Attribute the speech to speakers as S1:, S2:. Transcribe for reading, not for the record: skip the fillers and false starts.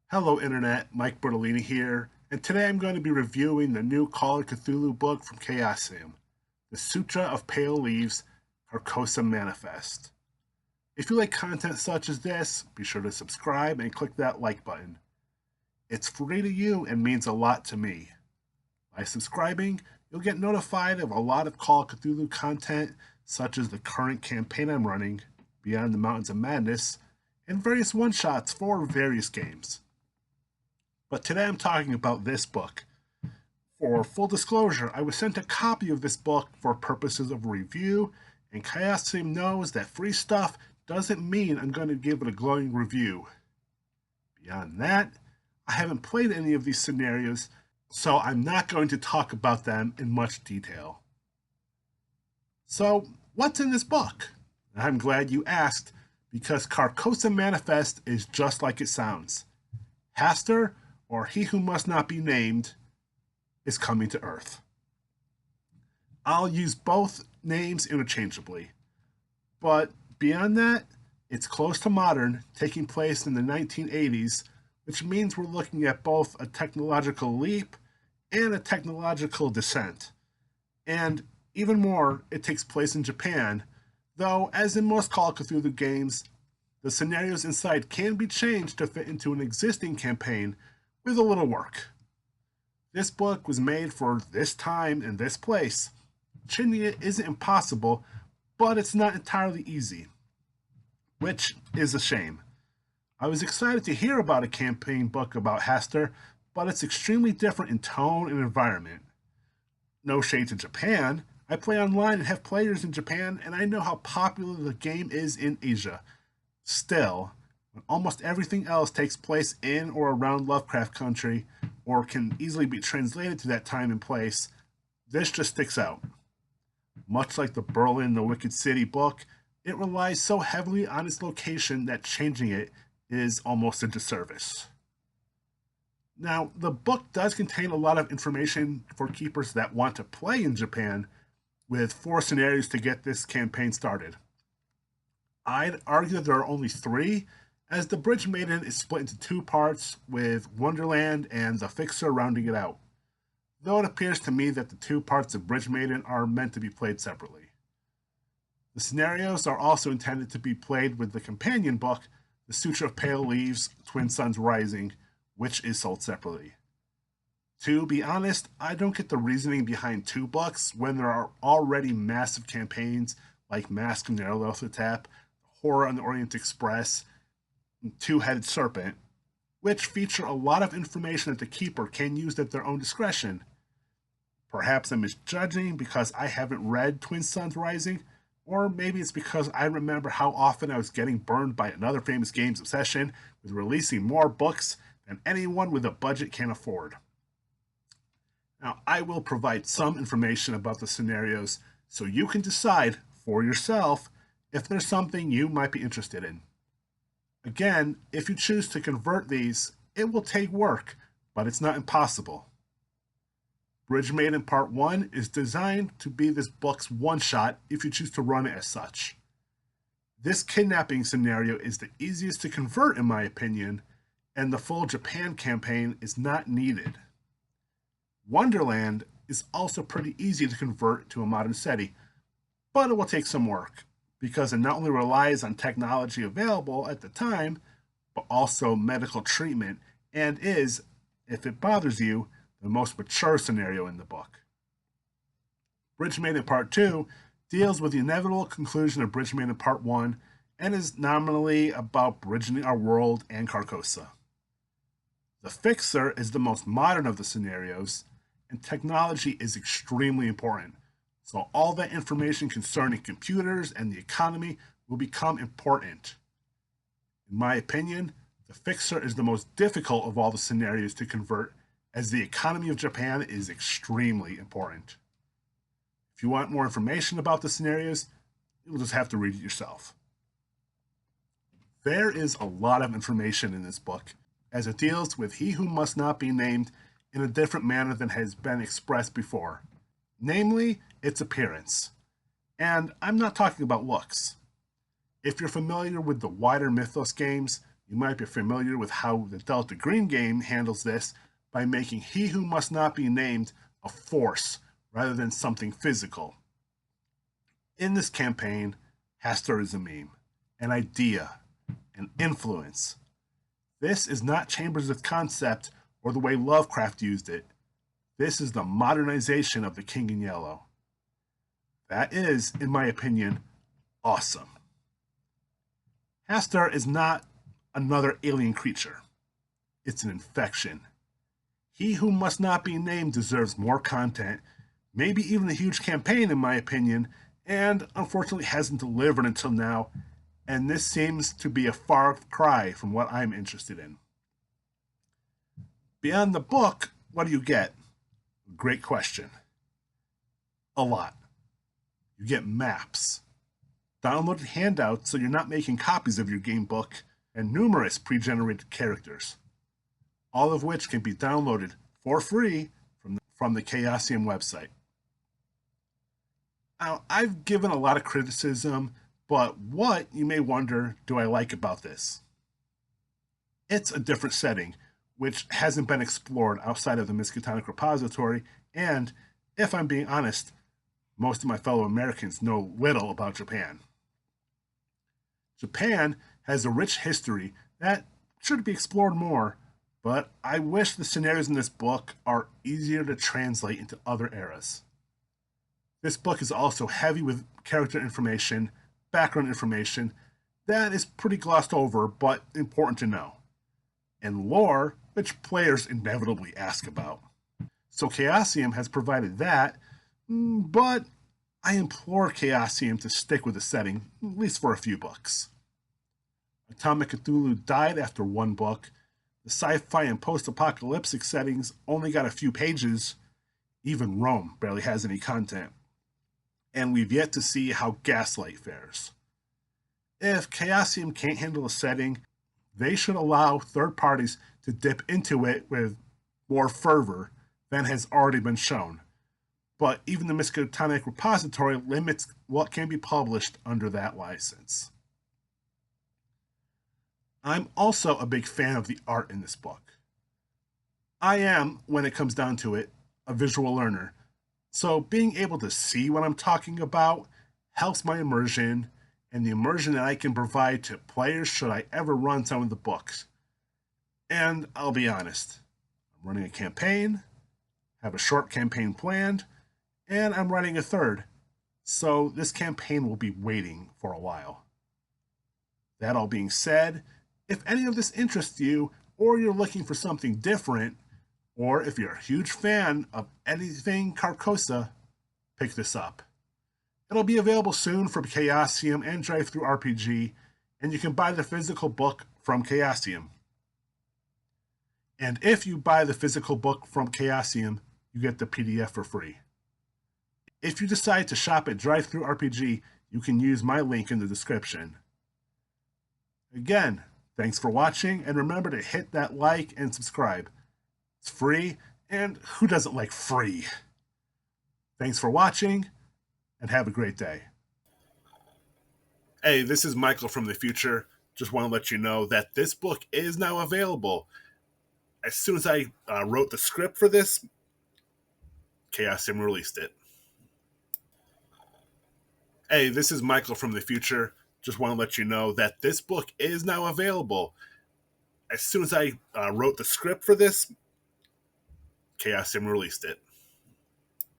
S1: Hello Internet, Mike Bertolini here, and today I'm going to be reviewing the new Call of Cthulhu book from Hsiang, the Sutra of Pale Leaves, Carcosa Manifest. If you like content such as this, be sure to subscribe and click that like button. It's free to you and means a lot to me. By subscribing, you'll get notified of a lot of Call of Cthulhu content, such as the current campaign I'm running, Beyond the Mountains of Madness, and various one-shots for various games. But today I'm talking about this book. For full disclosure, I was sent a copy of this book for purposes of review, and Hsiang knows that free stuff doesn't mean I'm going to give it a glowing review. Beyond that, I haven't played any of these scenarios, so I'm not going to talk about them in much detail. So, what's in this book? I'm glad you asked, because Carcosa Manifest is just like it sounds. Hastur, or He Who Must Not Be Named, is coming to Earth. I'll use both names interchangeably, but beyond that, it's close to modern, taking place in the 1980s, which means we're looking at both a technological leap and a technological descent. And even more, it takes place in Japan, though, as in most Call of Cthulhu games, the scenarios inside can be changed to fit into an existing campaign with a little work. This book was made for this time and this place. Changing it isn't impossible, but it's not entirely easy, which is a shame. I was excited to hear about a campaign book about Hastur, but it's extremely different in tone and environment. No shade to Japan. I play online and have players in Japan, and I know how popular the game is in Asia. Still, when almost everything else takes place in or around Lovecraft Country, or can easily be translated to that time and place, this just sticks out. Much like the Berlin the Wicked City book, it relies so heavily on its location that changing it is almost a disservice. Now, the book does contain a lot of information for keepers that want to play in Japan, with 4 scenarios to get this campaign started. I'd argue that there are only 3, as the Bridge Maiden is split into 2 parts, with Wonderland and the Fixer rounding it out, though it appears to me that the 2 parts of Bridge Maiden are meant to be played separately. The scenarios are also intended to be played with the companion book, The Sutra of Pale Leaves, Twin Suns Rising, which is sold separately. To be honest, I don't get the reasoning behind 2 books when there are already massive campaigns like Mask of Nyarlathotep, Horror on the Orient Express, Two-Headed Serpent, which feature a lot of information that the keeper can use at their own discretion. Perhaps I'm misjudging because I haven't read Twin Suns Rising, or maybe it's because I remember how often I was getting burned by another famous game's obsession with releasing more books than anyone with a budget can afford. Now, I will provide some information about the scenarios so you can decide for yourself if there's something you might be interested in. Again, if you choose to convert these, it will take work, but it's not impossible. Bridge Maiden Part 1 is designed to be this book's one-shot if you choose to run it as such. This kidnapping scenario is the easiest to convert in my opinion, and the full Japan campaign is not needed. Wonderland is also pretty easy to convert to a modern setting, but it will take some work, because it not only relies on technology available at the time, but also medical treatment, and is, if it bothers you, the most mature scenario in the book. Bridge Maiden Part 2 deals with the inevitable conclusion of Bridge Maiden Part 1 and is nominally about bridging our world and Carcosa. The Fixer is the most modern of the scenarios, and technology is extremely important. So all that information concerning computers and the economy will become important. In my opinion, the Fixer is the most difficult of all the scenarios to convert, as the economy of Japan is extremely important. If you want more information about the scenarios, you'll just have to read it yourself. There is a lot of information in this book, as it deals with He Who Must Not Be Named in a different manner than has been expressed before, namely its appearance. And I'm not talking about looks. If you're familiar with the wider Mythos games, You might be familiar with how the Delta Green game handles this by making he who must not be named a force rather than something physical. In this campaign, Hastur is a meme, an idea, an influence. This is not Chambers of Concept or the way Lovecraft used it. This is the modernization of the King in Yellow. That is, in my opinion, awesome. Hastur is not another alien creature. It's an infection. He who must not be named deserves more content, maybe even a huge campaign in my opinion, and unfortunately hasn't delivered until now, and this seems to be a far cry from what I'm interested in. Beyond the book, what do you get? Great question. A lot. You get maps, downloaded handouts so you're not making copies of your game book, and numerous pre-generated characters, all of which can be downloaded for free from the Chaosium website. Now, I've given a lot of criticism, but what, you may wonder, do I like about this? It's a different setting, which hasn't been explored outside of the Miskatonic repository, and, if I'm being honest, most of my fellow Americans know little about Japan. Japan has a rich history that should be explored more, but I wish the scenarios in this book are easier to translate into other eras. This book is also heavy with character information, background information, that is pretty glossed over but important to know, and lore, which players inevitably ask about. So Chaosium has provided that, but I implore Chaosium to stick with the setting, at least for a few books. Atomic Cthulhu died after one book. The sci-fi and post-apocalyptic settings only got a few pages. Even Rome barely has any content. And we've yet to see how Gaslight fares. If Chaosium can't handle a setting, they should allow third parties to dip into it with more fervor than has already been shown. But even the Miskatonic repository limits what can be published under that license. I'm also a big fan of the art in this book. I am, when it comes down to it, a visual learner, so being able to see what I'm talking about helps my immersion and the immersion that I can provide to players should I ever run some of the books. And I'll be honest, I'm running a campaign, have a short campaign planned, and I'm running a third, so this campaign will be waiting for a while. That all being said, if any of this interests you, or you're looking for something different, or if you're a huge fan of anything Carcosa, pick this up. It'll be available soon for Chaosium and DriveThruRPG, and you can buy the physical book from Chaosium. And if you buy the physical book from Chaosium, you get the PDF for free. If you decide to shop at DriveThruRPG, you can use my link in the description. Again, thanks for watching, and remember to hit that like and subscribe. It's free, and who doesn't like free? Thanks for watching, and have a great day. Hey, this is Michael from the future. Just want to let you know that this book is now available. As soon as I wrote the script for this, Chaosium released it. Hey, this is Michael from the future. Just want to let you know that this book is now available. As soon as I wrote the script for this, Chaosium released it.